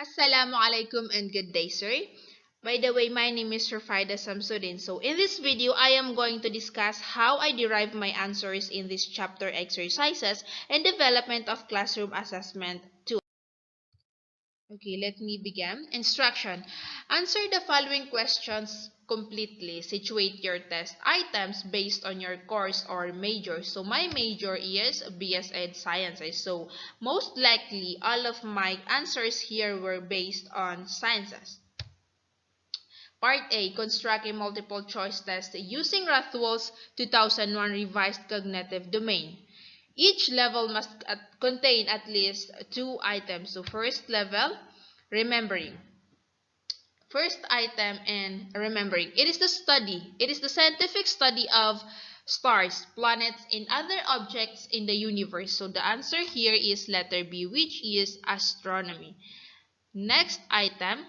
Assalamu alaikum and good day, sir. By the way, my name is Rafaida Samsudin. So in this video, I am going to discuss how I derive my answers in this chapter exercises and development of classroom assessment tool. Okay, let me begin. Instruction. Answer the following questions completely. Situate your test items based on your course or major. So my major is BS Ed Sciences. So most likely all of my answers here were based on sciences. Part A. Construct a multiple choice test using Rathwell's 2001 revised cognitive domain. Each level must contain at least 2 items. So first level, remembering. First item in remembering. It is the scientific study of stars, planets, and other objects in the universe. So the answer here is letter B, which is astronomy. Next item.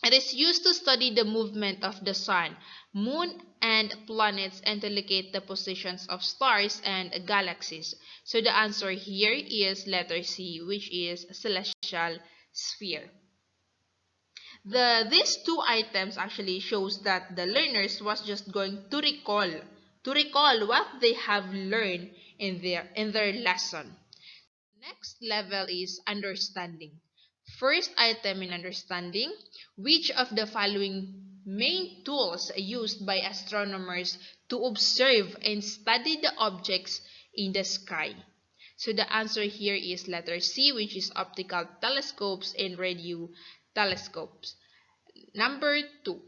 It is used to study the movement of the sun, moon, and planets and to locate the positions of stars and galaxies. So the answer here is letter C, which is celestial sphere. These two items actually shows that the learners was just going to recall what they have learned in their lesson. Next level is understanding. First item in understanding, which of the following main tools used by astronomers to observe and study the objects in the sky? So the answer here is letter C, which is optical telescopes and radio telescopes. Number 2,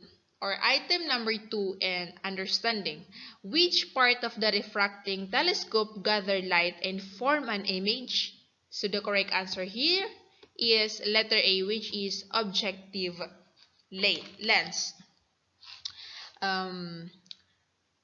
or item number 2 in understanding, which part of the refracting telescope gather light and form an image? So the correct answer here is letter A, which is objective lens.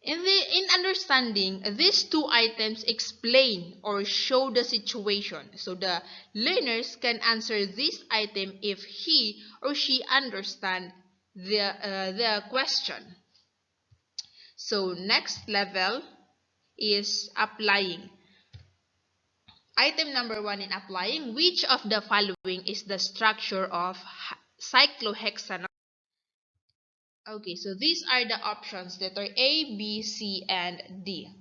In understanding, these two items explain or show the situation. So the learners can answer this item if he or she understand the question. So next level is applying. Item number 1 in applying, which of the following is the structure of cyclohexanol? Okay, so these are the options that are A, B, C, and D.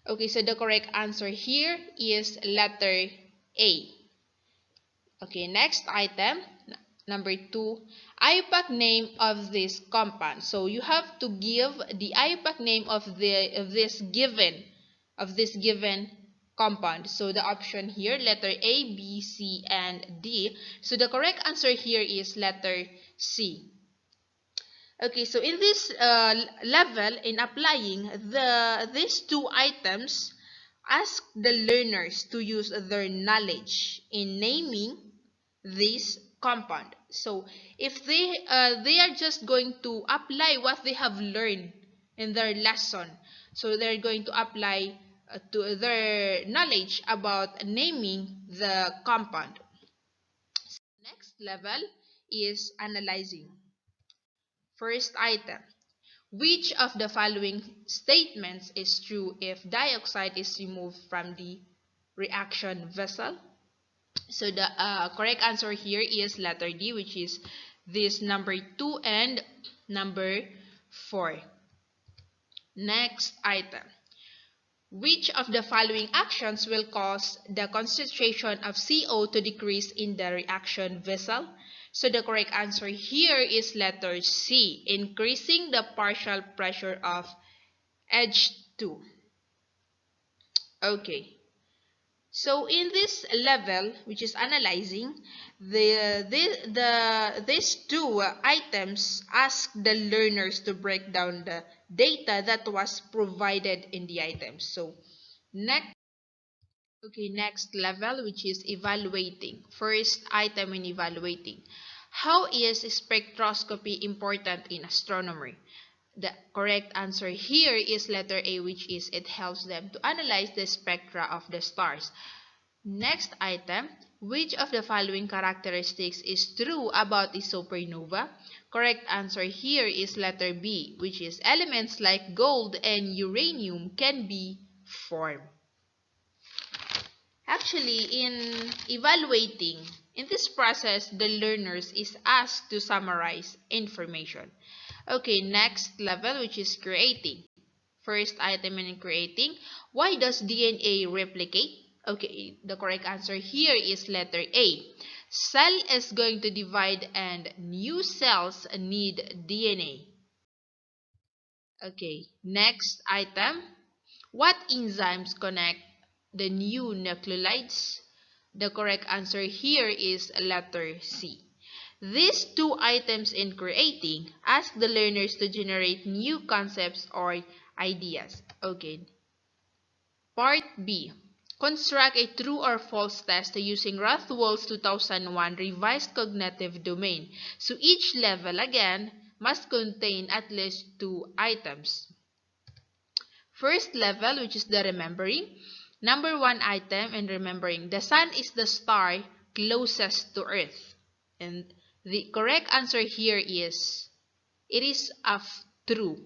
Okay, so the correct answer here is letter A. Okay, next item, number 2, IUPAC name of this compound. So you have to give the IUPAC name of this given compound. So the option here, letter A, B, C, and D. So the correct answer here is letter C. Okay, so in this level, in applying these two items, ask the learners to use their knowledge in naming this compound. So if they are just going to apply what they have learned in their lesson, so they're going to apply to their knowledge about naming the compound. Next level is analyzing. First item, which of the following statements is true if dioxide is removed from the reaction vessel? So the correct answer here is letter D, which is this number 2 and number 4. Next item. Which of the following actions will cause the concentration of CO to decrease in the reaction vessel? So the correct answer here is letter C, increasing the partial pressure of H2. Okay. So in this level, which is analyzing, these two items ask the learners to break down the data that was provided in the items. So next level, which is evaluating. First item in evaluating. How is spectroscopy important in astronomy? The correct answer here is letter A, which is it helps them to analyze the spectra of the stars. Next item, which of the following characteristics is true about a supernova? Correct answer here is letter B, which is elements like gold and uranium can be formed. actually, in evaluating, in this process, the learners is asked to summarize information. Okay, next level, which is creating. First item in creating, why does DNA replicate? Okay, the correct answer here is letter A. Cell is going to divide and new cells need DNA. Okay, next item. What enzymes connect the new nucleotides? The correct answer here is letter C. These two items in creating ask the learners to generate new concepts or ideas. Okay. Part B. Construct a true or false test using Rothwell's 2001 revised cognitive domain. So each level again must contain at least two items. First level, which is the remembering. Number one item in remembering, the sun is the star closest to Earth. And the correct answer here is, it is true.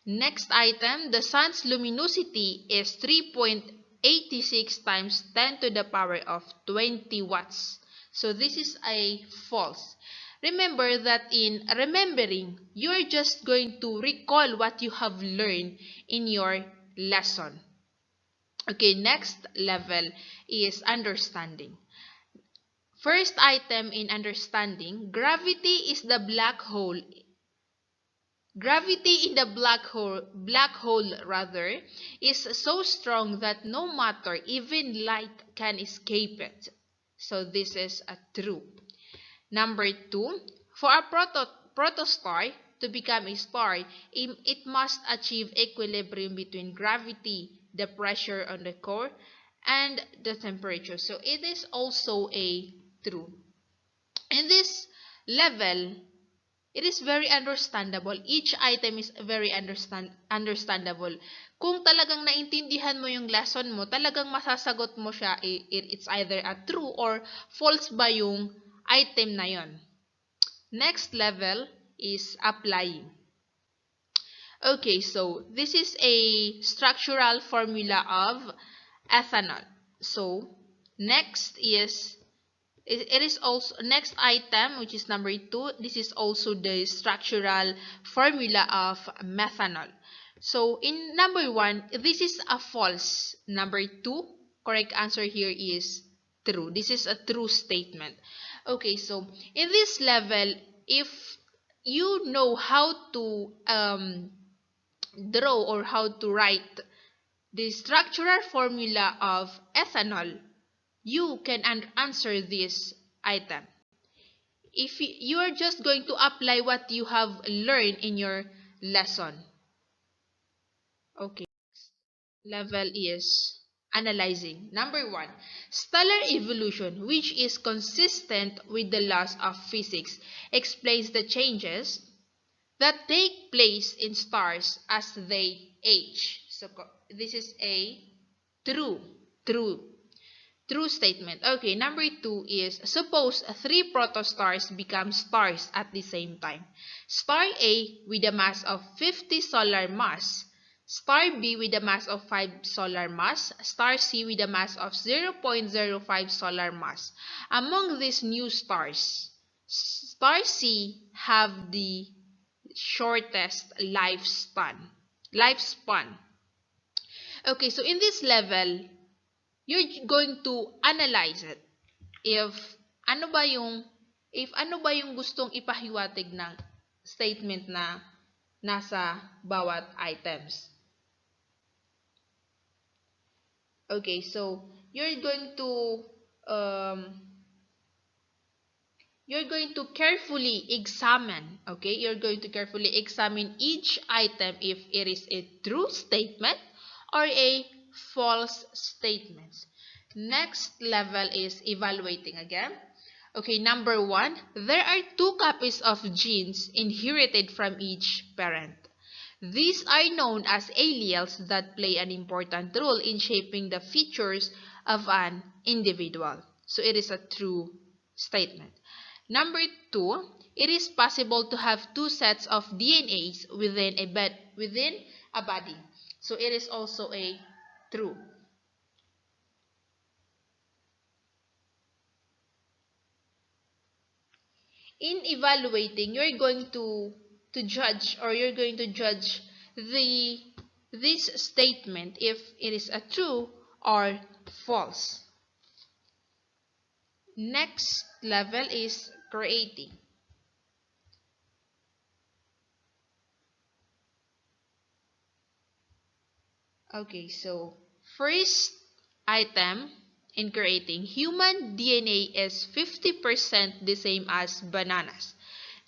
Next item, the sun's luminosity is 3.86 times 10 to the power of 20 watts. So this is a false. Remember that in remembering, you're just going to recall what you have learned in your lesson. Okay, next level is understanding. First item in understanding, gravity is the black hole. Gravity in the black hole rather, is so strong that no matter, even light, can escape it. So this is a true. Number 2, for a protostar to become a star, it must achieve equilibrium between gravity, the pressure on the core, and the temperature. So it is also a true. In this level, it is very understandable. Each item is very understandable. Kung talagang naintindihan mo yung lesson mo, talagang masasagot mo siya, it's either a true or false ba yung item na yon. Next level is applying. Okay, so this is a structural formula of ethanol. So next is, it is also next item, which is number 2. This is also the structural formula of methanol. So in number 1, this is a false. Number 2, correct answer here is true. This is a true statement. Okay, so in this level, if you know how to draw or how to write the structural formula of ethanol, you can answer this item. If you are just going to apply what you have learned in your lesson. Okay. Level is analyzing. Number 1, stellar evolution, which is consistent with the laws of physics, explains the changes that take place in stars as they age. So this is a true statement. Okay, number 2 is, suppose 3 protostars become stars at the same time. Star A with a mass of 50 solar mass, Star B with a mass of 5 solar mass, Star C with a mass of 0.05 solar mass. Among these new stars, Star C have the shortest lifespan. Okay, so in this level, you're going to analyze it. If ano ba yung gustong ipahiwatig ng statement na nasa bawat items. Okay, so you're going to carefully examine, okay? You're going to carefully examine each item if it is a true statement or a false statement. Next level is evaluating again. Okay, number 1, there are 2 copies of genes inherited from each parent. These are known as alleles that play an important role in shaping the features of an individual. So it is a true statement. Number 2, it is possible to have 2 sets of DNAs within a body. So it is also a true. in evaluating, you're going to judge, or you're going to judge the this statement if it is a true or false. Next level is creating. Okay, so first item in creating, human DNA is 50% the same as bananas.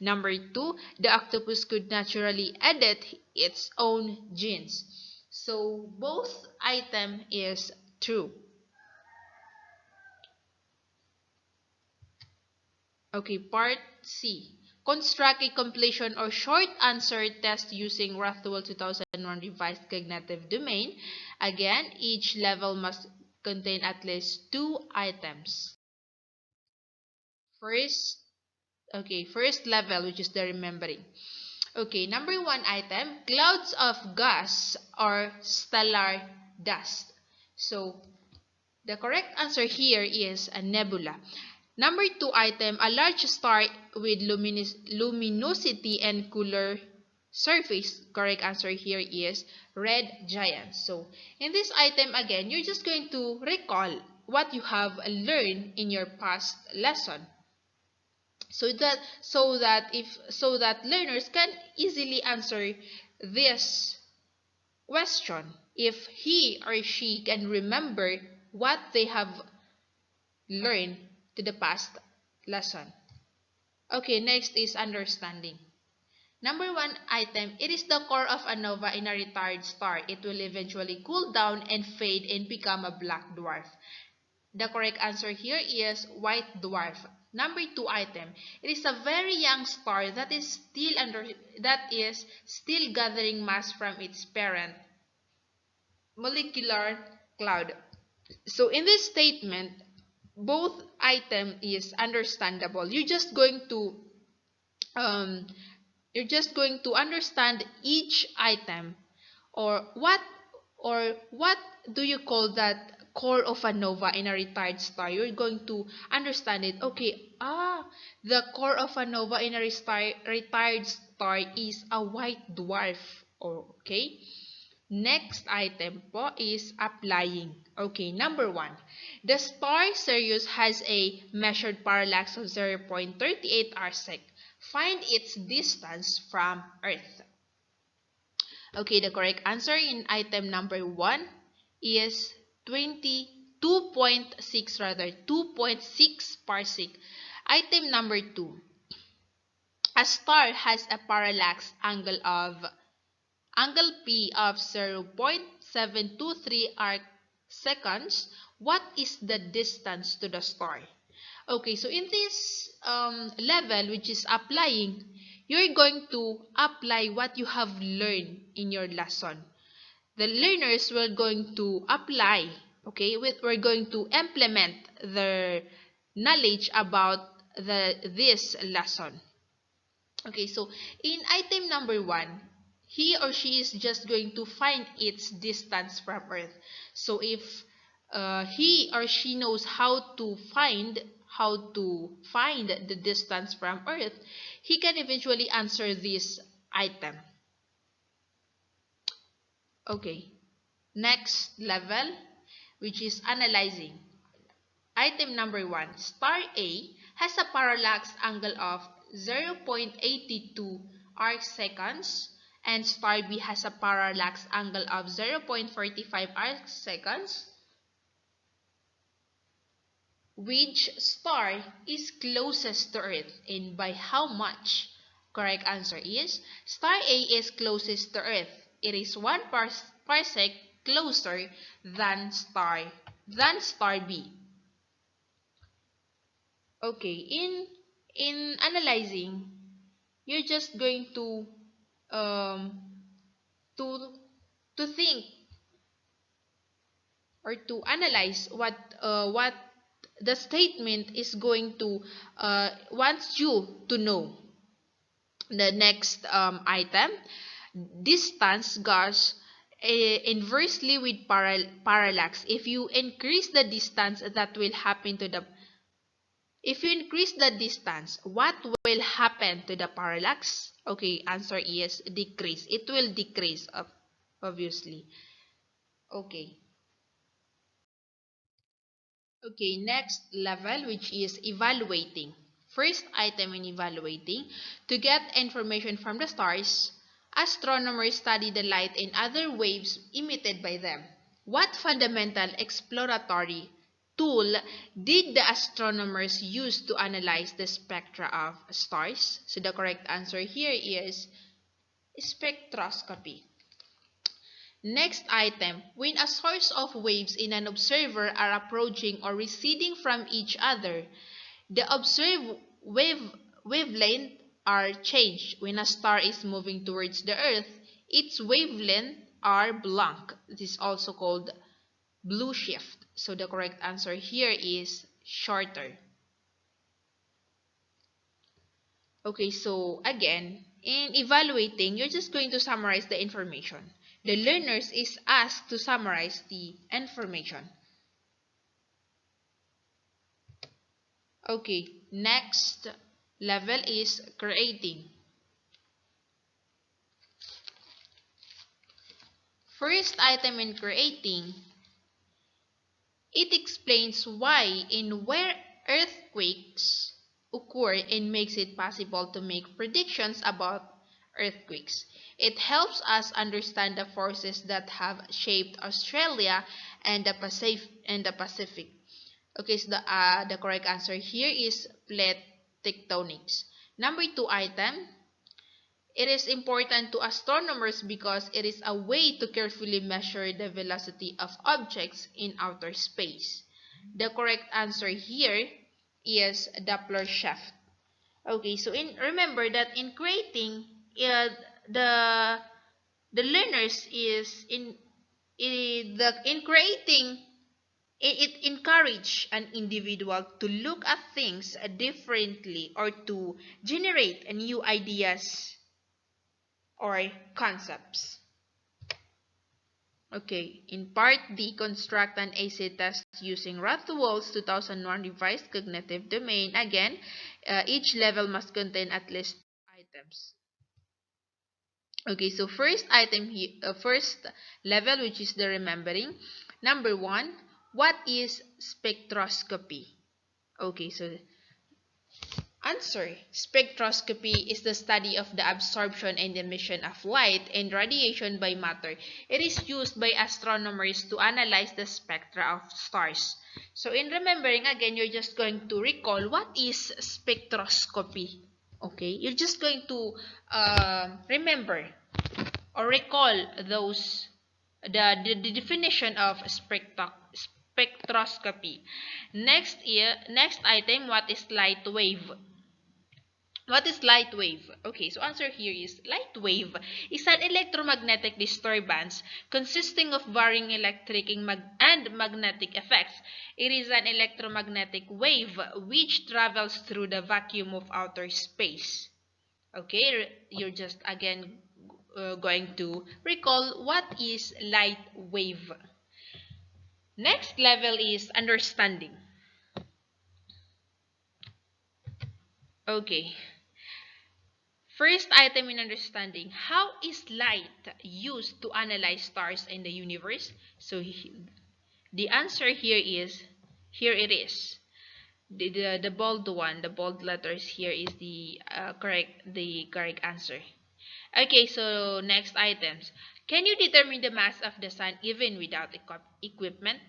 Number 2, the octopus could naturally edit its own genes. So both item is true. Okay, part C. Construct a completion or short answer test using Rathwell 2001 revised cognitive domain. Again, each level must contain at least 2 items. First level, which is the remembering. Okay, number 1 item, clouds of gas or stellar dust. So, the correct answer here is a nebula. Number 2 item, a large star with luminosity and cooler surface. Correct answer here is red giant. So, in this item again, you're just going to recall what you have learned in your past lesson. So that learners can easily answer this question if he or she can remember what they have learned to the past lesson. Okay, next is understanding. Number 1 item, it is the core of a nova in a retired star. It will eventually cool down and fade and become a black dwarf. The correct answer here is white dwarf. Number 2 item, it is a very young star that is still gathering mass from its parent molecular cloud. So in this statement, both item is understandable. Um, you're just going to understand each item, or what do you call that core of a nova in a retired star. You're going to understand it. Okay, the core of a nova in a retired star is a white dwarf. Okay. Next item po is applying. Okay, number 1. The star Sirius has a measured parallax of 0.38 arsec. Find its distance from Earth. Okay, the correct answer in item number 1 is 2.6 parsec. Item number 2. A star has a parallax angle P of 0.723 arc seconds. What is the distance to the star? Okay, so in this level, which is applying, you're going to apply what you have learned in your lesson. The learners will going to apply, okay, we're going to implement their knowledge about this lesson. Okay, so in item number 1, he or she is just going to find its distance from Earth. So if he or she knows how to find the distance from Earth, he can eventually answer this item. Okay, next level, which is analyzing. Item number 1, star A has a parallax angle of 0.82 arc seconds and star B has a parallax angle of 0.45 arc seconds. Which star is closest to Earth and by how much? Correct answer is star A is closest to Earth. It is 1 parsec closer than star B. Okay, in analyzing, you're just going to to think or to analyze what the statement is going to wants you to know. The next item, distance goes inversely with parallax. If you increase the distance, that will happen to the If you increase the distance, what will happen to the parallax? Okay, answer is decrease. It will decrease, obviously. Okay. Okay, next level, which is evaluating. First item in evaluating, to get information from the stars, astronomers study the light and other waves emitted by them. What fundamental exploratory tool did the astronomers use to analyze the spectra of stars? So the correct answer here is spectroscopy. Next item, when a source of waves in an observer are approaching or receding from each other, the observed wavelength are changed. When a star is moving towards the Earth, its wavelength are blank. This is also called blue shift. So the correct answer here is shorter. Okay, so again, in evaluating, you're just going to summarize the information. The learners is asked to summarize the information. Okay, next level is creating. First item in creating, it explains why and where earthquakes occur and makes it possible to make predictions about earthquakes. It helps us understand the forces that have shaped Australia and the Pacific. Okay, so the correct answer here is plate tectonics. Number 2 item, it is important to astronomers because it is a way to carefully measure the velocity of objects in outer space. The correct answer here is Doppler shift. Okay, so remember that in creating, the learners is in creating, it encourage an individual to look at things differently or to generate new ideas or concepts. Okay, in part D, construct an AC test using Rothwell's 2001 revised cognitive domain. Again, each level must contain at least items. Okay, so first item here, first level, which is the remembering. Number 1, what is spectroscopy? Okay, so answer. Spectroscopy is the study of the absorption and emission of light and radiation by matter. It is used by astronomers to analyze the spectra of stars. So in remembering, again, you're just going to recall what is spectroscopy. Okay, you're just going to remember or recall those the definition of spectroscopy. Next item, what is light wave? What is light wave? Okay, so answer here is light wave is an electromagnetic disturbance consisting of varying electric and magnetic effects. It is an electromagnetic wave which travels through the vacuum of outer space. Okay, you're just again going to recall what is light wave. Next level is understanding. Okay. First item in understanding, how is light used to analyze stars in the universe? So the answer here is, here it is. The bold one, the bold letters here is the correct answer. Okay, so next items. Can you determine the mass of the sun even without equipment?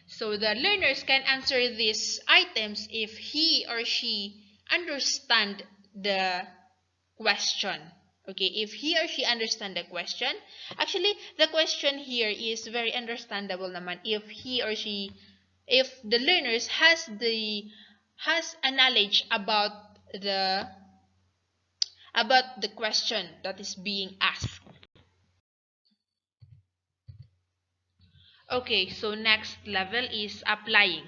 So the learners can answer these items if he or she understand the question. Okay, if he or she understand the question, actually the question here is very understandable naman if he or she, if the learners has a knowledge about the question that is being asked. Okay, so next level is applying.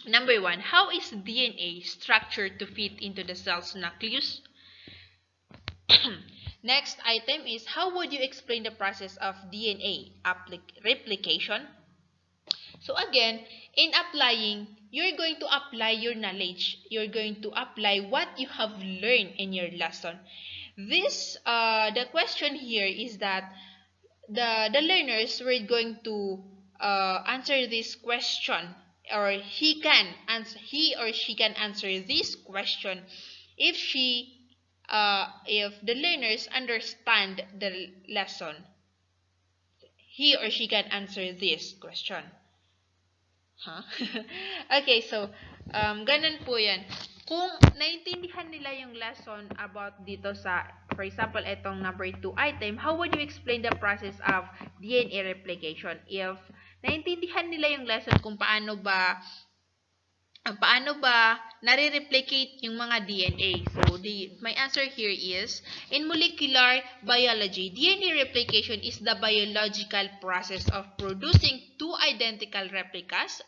Number 1, how is DNA structured to fit into the cell's nucleus? Next item is, how would you explain the process of DNA replication? So again, in applying, you're going to apply your knowledge. You're going to apply what you have learned in your lesson. The question here is that the learners were going to answer this question, or he or she can answer this question if if the learners understand the lesson. He or she can answer this question. Huh? Okay, so ganun po 'yan. Kung naintindihan nila yung lesson about dito sa, for example, etong number 2 item, how would you explain the process of DNA replication? If naintindihan nila yung lesson kung paano ba nare-replicate yung mga DNA. So, my answer here is, in molecular biology, DNA replication is the biological process of producing two identical replicas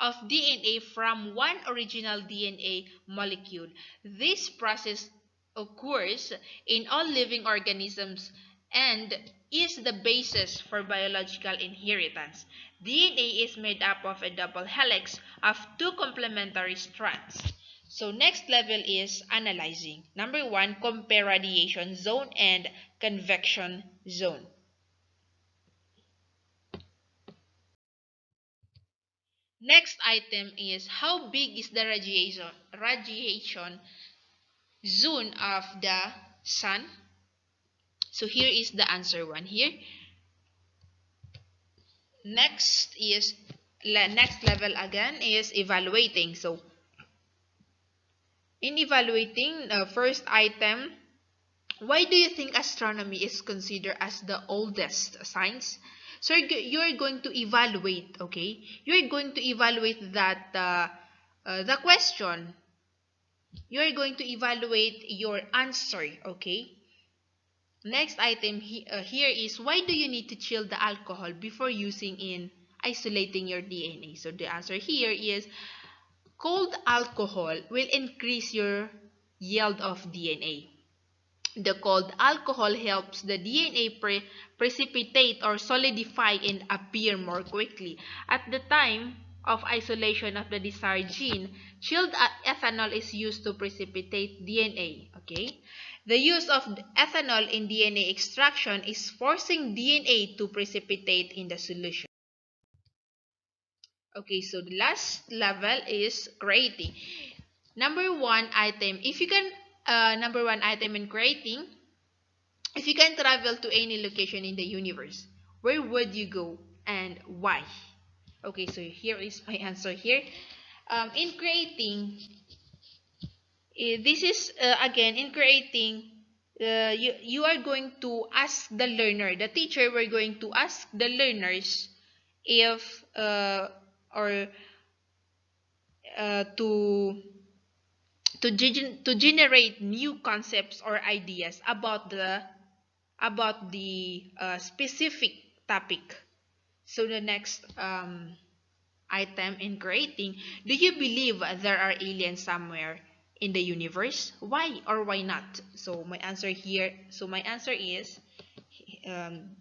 of DNA from one original DNA molecule. This process occurs in all living organisms and is the basis for biological inheritance. DNA is made up of a double helix of two complementary strands. So next level is analyzing. Number 1, compare radiation zone and convection zone. Next item is, how big is the radiation zone of the sun? So here is the answer one here. Next level again is evaluating. So in evaluating, first item, why do you think astronomy is considered as the oldest science? So you're going to evaluate, okay? You're going to evaluate that the question. You're going to evaluate your answer, okay? Next item here is, why do you need to chill the alcohol before using in isolating your DNA? So the answer here is, cold alcohol will increase your yield of DNA. The cold alcohol helps the DNA precipitate or solidify and appear more quickly. At the time of isolation of the desired gene, chilled ethanol is used to precipitate DNA. Okay? The use of ethanol in DNA extraction is forcing DNA to precipitate in the solution. Okay, so the last level is creating. Number one item in creating, if you can travel to any location in the universe, where would you go and why? Okay, so here is my answer here. In creating, this is again in creating, you are going to ask the learner, the teacher, we're going to ask the learners if or to generate new concepts or ideas about the specific topic. So the next item in creating, do you believe there are aliens somewhere in the universe? Why or why not? So my answer is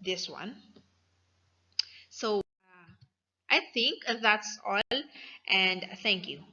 this one. So I think that's all, and thank you.